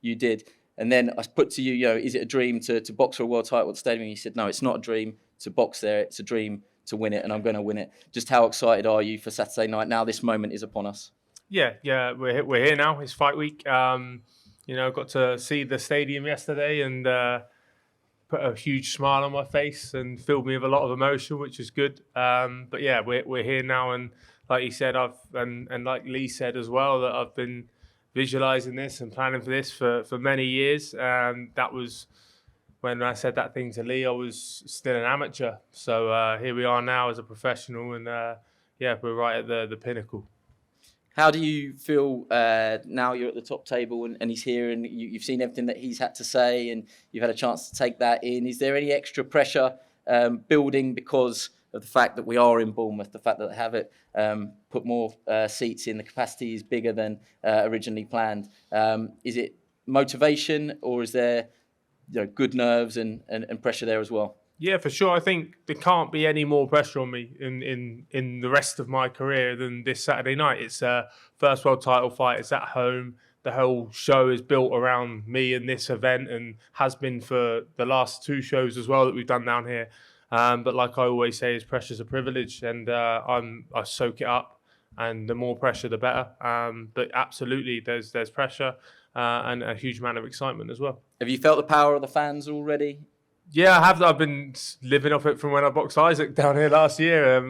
You did. And then I put to you, is it a dream to box for a world title at the stadium? And you said, no, it's not a dream to box there. It's a dream to win it, and I'm going to win it. Just how excited are you for Saturday night? Now this moment is upon us. Yeah, we're here now. It's fight week. Got to see the stadium yesterday and put a huge smile on my face and filled me with a lot of emotion, which is good. But yeah, we're here now, and like you said, and like Lee said as well, that I've been visualizing this and planning for this for many years. That was when I said that thing to Lee, I was still an amateur. So here we are now as a professional, and we're right at the pinnacle. How do you feel now you're at the top table and he's here and you've seen everything that he's had to say and you've had a chance to take that in? Is there any extra pressure building because of the fact that we are in Bournemouth, the fact that they have it put more seats in, the capacity is bigger than originally planned? Is it motivation, or is there good nerves and pressure there as well? Yeah, for sure. I think there can't be any more pressure on me in the rest of my career than this Saturday night. It's a first world title fight. It's at home. The whole show is built around me and this event, and has been for the last 2 shows as well that we've done down here. But like I always say, pressure's a privilege, and I soak it up. And the more pressure, the better. But absolutely, there's pressure and a huge amount of excitement as well. Have you felt the power of the fans already? Yeah, I have. I've been living off it from when I boxed Isaac down here last year.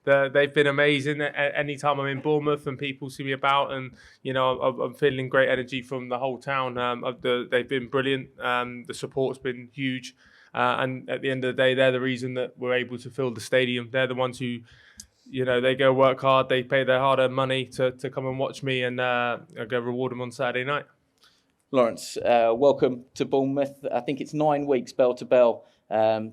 They've been amazing. Anytime I'm in Bournemouth and people see me about, and I'm feeling great energy from the whole town. They've been brilliant. The support's been huge, and at the end of the day, they're the reason that we're able to fill the stadium. They're the ones who, they go work hard. They pay their hard-earned money to come and watch me, and I go reward them on Saturday night. Lawrence, welcome to Bournemouth. I think it's 9 weeks bell to bell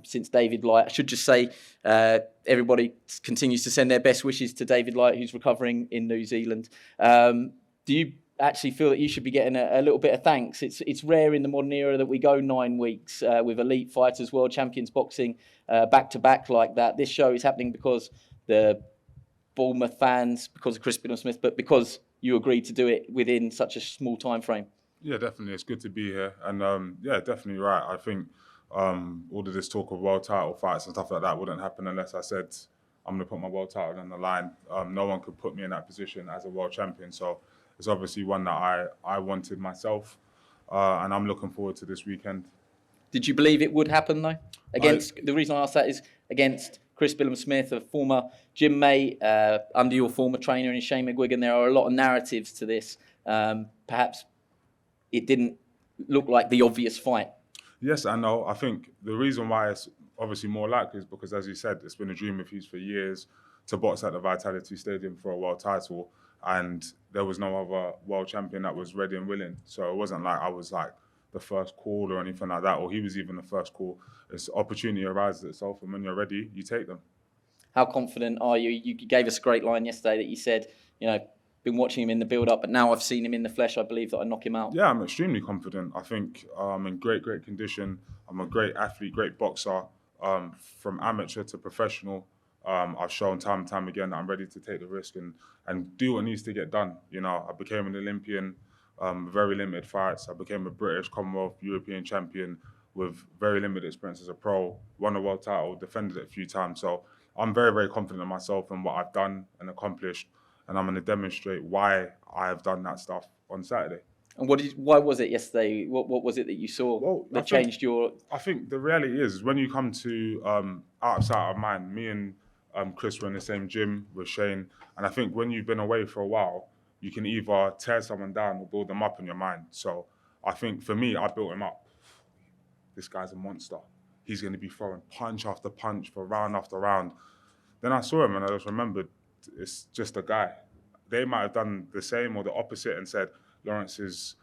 since David Light. I should just say everybody continues to send their best wishes to David Light, who's recovering in New Zealand. Do you actually feel that you should be getting a little bit of thanks? It's rare in the modern era that we go 9 weeks with elite fighters, world champions boxing back-to-back like that. This show is happening because the Bournemouth fans, because of Chris Billam-Smith, but because you agreed to do it within such a small time frame. Yeah, definitely. It's good to be here. And definitely right. I think all of this talk of world title fights and stuff like that wouldn't happen unless I said I'm going to put my world title on the line. No one could put me in that position as a world champion. So it's obviously one that I wanted myself. And I'm looking forward to this weekend. Did you believe it would happen, though? The reason I ask that is against Chris Billam-Smith, a former gym mate, under your former trainer in Shane McGuigan. There are a lot of narratives to this. Perhaps it didn't look like the obvious fight. Yes, I know. I think the reason why it's obviously more likely is because, as you said, it's been a dream of his for years to box at the Vitality Stadium for a world title, and there was no other world champion that was ready and willing. So it wasn't like I was like the first call or anything like that, or he was even the first call. This opportunity arises itself, and when you're ready, you take them. How confident are you? You gave us a great line yesterday that you said, been watching him in the build-up, but now I've seen him in the flesh. I believe that I knock him out. Yeah, I'm extremely confident. I think I'm in great condition. I'm a great athlete, great boxer. From amateur to professional, I've shown time and time again that I'm ready to take the risk and do what needs to get done. I became an Olympian, very limited fights. I became a British, Commonwealth, European champion with very limited experience as a pro. Won a world title, defended it a few times. So I'm very, very confident in myself and what I've done and accomplished. And I'm going to demonstrate why I have done that stuff on Saturday. And why was it yesterday? What was it that you saw that changed your... I think the reality is when you come to outside of mind, me and Chris were in the same gym with Shane. And I think when you've been away for a while, you can either tear someone down or build them up in your mind. So I think for me, I built him up. This guy's a monster. He's going to be throwing punch after punch for round after round. Then I saw him and I just remembered, it's just a guy. They might have done the same or the opposite and said, Lawrence is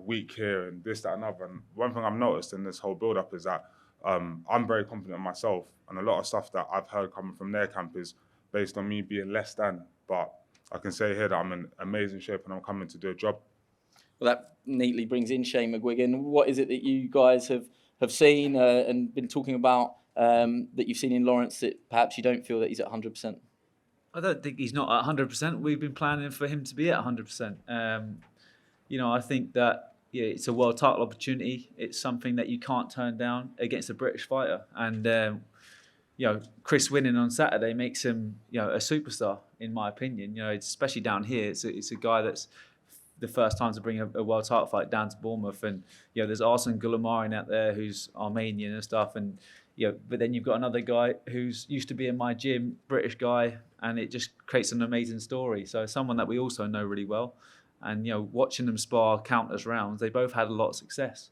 weak here and this, that, and other. And one thing I've noticed in this whole build-up is that I'm very confident in myself, and a lot of stuff that I've heard coming from their camp is based on me being less than. But I can say here that I'm in amazing shape and I'm coming to do a job. Well, that neatly brings in Shane McGuigan. What is it that you guys have seen and been talking about that you've seen in Lawrence that perhaps you don't feel that he's at 100%? I don't think he's not at 100%. We've been planning for him to be at 100%. I think that it's a world title opportunity. It's something that you can't turn down against a British fighter. And Chris winning on Saturday makes him, a superstar, in my opinion. Especially down here, it's a guy that's the first time to bring a world title fight down to Bournemouth. And there's Arsene Gulamarin out there who's Armenian and stuff. And but then you've got another guy who's used to be in my gym, British guy, and it just creates an amazing story. So someone that we also know really well. And watching them spar countless rounds, they both had a lot of success.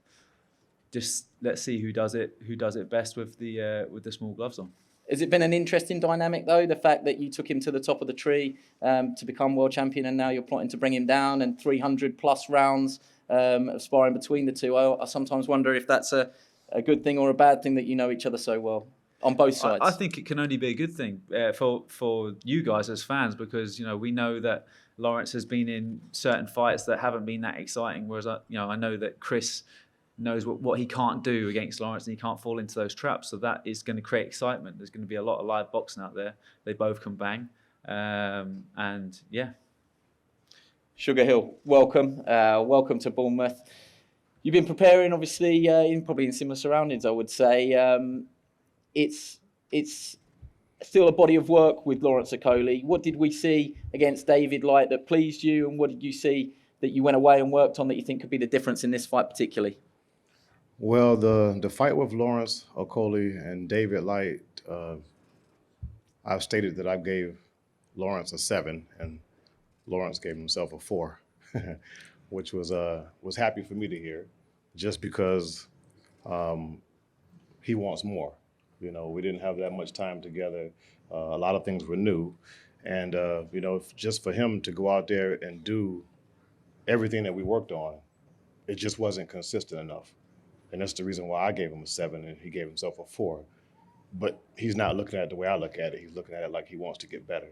Just let's see who does it best with the small gloves on. Has it been an interesting dynamic though, the fact that you took him to the top of the tree to become world champion, and now you're plotting to bring him down, and 300 plus rounds of sparring between the two? I sometimes wonder if that's a good thing or a bad thing that you know each other so well on both sides. I think it can only be a good thing for you guys as fans, because we know that Lawrence has been in certain fights that haven't been that exciting, whereas I know that Chris knows what he can't do against Lawrence, and he can't fall into those traps. So that is going to create excitement. There's going to be a lot of live boxing out there. They both can bang, and yeah. Sugar Hill, welcome to Bournemouth. You've been preparing, obviously, probably in similar surroundings, I would say. It's still a body of work with Lawrence Okolie. What did we see against David Light that pleased you, and what did you see that you went away and worked on that you think could be the difference in this fight particularly? Well, the fight with Lawrence Okolie and David Light, I've stated that I gave Lawrence a 7, and Lawrence gave himself a 4, which was happy for me to hear, just because he wants more. We didn't have that much time together. A lot of things were new, and just for him to go out there and do everything that we worked on, it just wasn't consistent enough. And that's the reason why I gave him a 7 and he gave himself a 4. But he's not looking at it the way I look at it. He's looking at it like he wants to get better.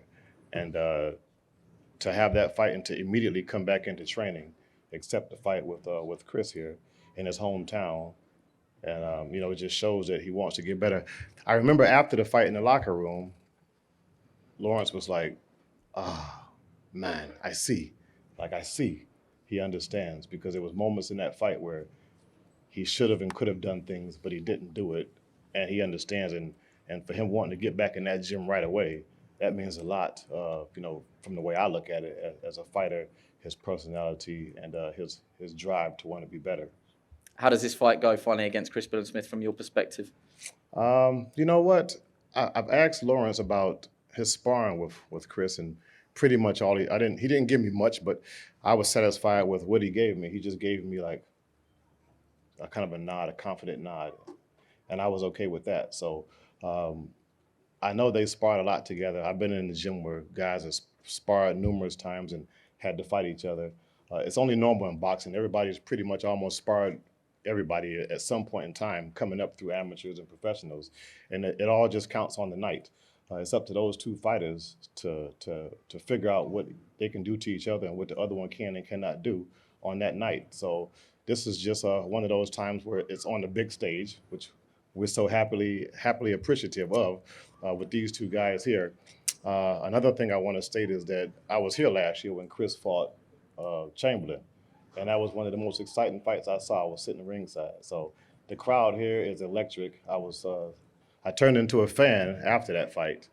And to have that fight and to immediately come back into training, accept the fight with Chris here in his hometown, and it just shows that he wants to get better. I remember after the fight in the locker room, Lawrence was like, man, I see. He understands, because there was moments in that fight where he should have and could have done things, but he didn't do it, and he understands. And for him wanting to get back in that gym right away, that means a lot, from the way I look at it as a fighter, his personality and his drive to want to be better. How does this fight go finally against Chris Billam-Smith from your perspective? You know what? I've asked Lawrence about his sparring with Chris, and pretty much all he didn't give me much, but I was satisfied with what he gave me. He just gave me like a kind of a nod, a confident nod, and I was okay with that. So I know they sparred a lot together. I've been in the gym where guys have sparred numerous times and had to fight each other. It's only normal in boxing. Everybody's pretty much almost sparred everybody at some point in time, coming up through amateurs and professionals, and it all just counts on the night. It's up to those two fighters to figure out what they can do to each other and what the other one can and cannot do on that night. So this is just one of those times where it's on the big stage, which we're so happily appreciative of with these two guys here. Another thing I want to state is that I was here last year when Chris fought Chamberlain, and that was one of the most exciting fights I saw. I was sitting ringside. So the crowd here is electric. I turned into a fan after that fight,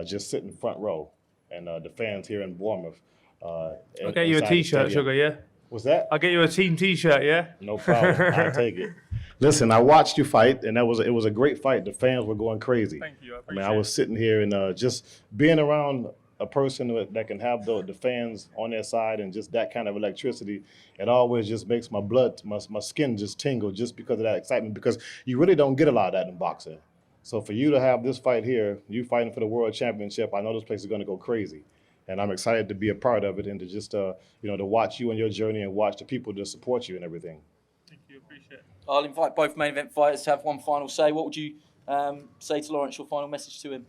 just sitting front row, and the fans here in Bournemouth. I'll get you a T-shirt, Sugar, yeah? What's that? I'll get you a team T-shirt, yeah? No problem. I'll take it. Listen, I watched you fight, and it was a great fight. The fans were going crazy. Thank you. I was sitting here and just being around a person that can have the fans on their side and just that kind of electricity, it always just makes my blood, my skin just tingle just because of that excitement, because you really don't get a lot of that in boxing. So for you to have this fight here, you fighting for the world championship, I know this place is going to go crazy. And I'm excited to be a part of it and to just, to watch you and your journey and watch the people to support you and everything. Thank you, appreciate it. I'll invite both main event fighters to have one final say. What would you say to Lawrence, your final message to him?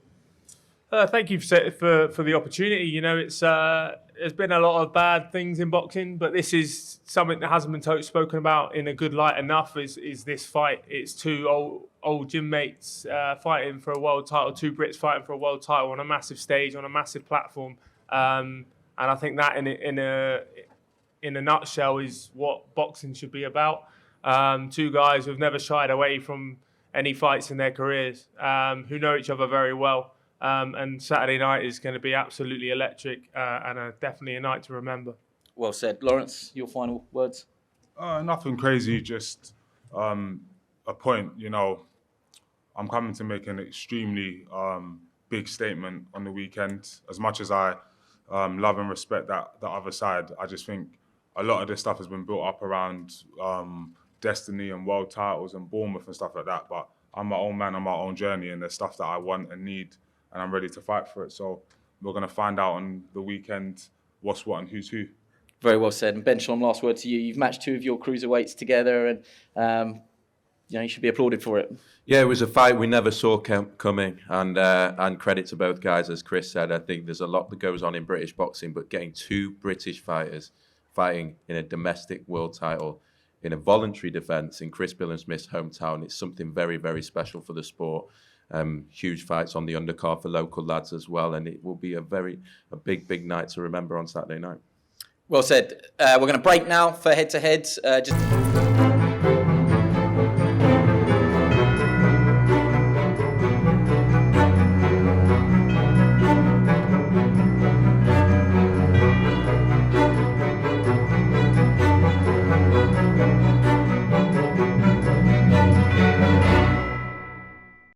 Thank you for the opportunity. It's there's been a lot of bad things in boxing, but this is something that hasn't been spoken about in a good light enough. Is this fight? It's two old gym mates fighting for a world title, two Brits fighting for a world title on a massive stage, on a massive platform, and I think that in a nutshell, is what boxing should be about. Two guys who've never shied away from any fights in their careers, who know each other very well. And Saturday night is going to be absolutely electric and definitely a night to remember. Well said. Lawrence, your final words? Nothing crazy, just a point. You know, I'm coming to make an extremely big statement on the weekend. As much as I love and respect that the other side, I just think a lot of this stuff has been built up around destiny and world titles and Bournemouth and stuff like that. But I'm my own man on my own journey, and there's stuff that I want and need, and I'm ready to fight for it. So we're going to find out on the weekend what's what and who's who. Very well said. And Ben Shalom, last word to you. You've matched two of your cruiserweights together, and you should be applauded for it. Yeah, it was a fight we never saw coming, and credit to both guys. As Chris said, I think there's a lot that goes on in British boxing, but getting two British fighters fighting in a domestic world title in a voluntary defence in Chris Billam-Smith's hometown, it's something very, very special for the sport. Huge fights on the undercard for local lads as well, and it will be a big night to remember on Saturday night. Well said. We're going to break now for head-to-heads.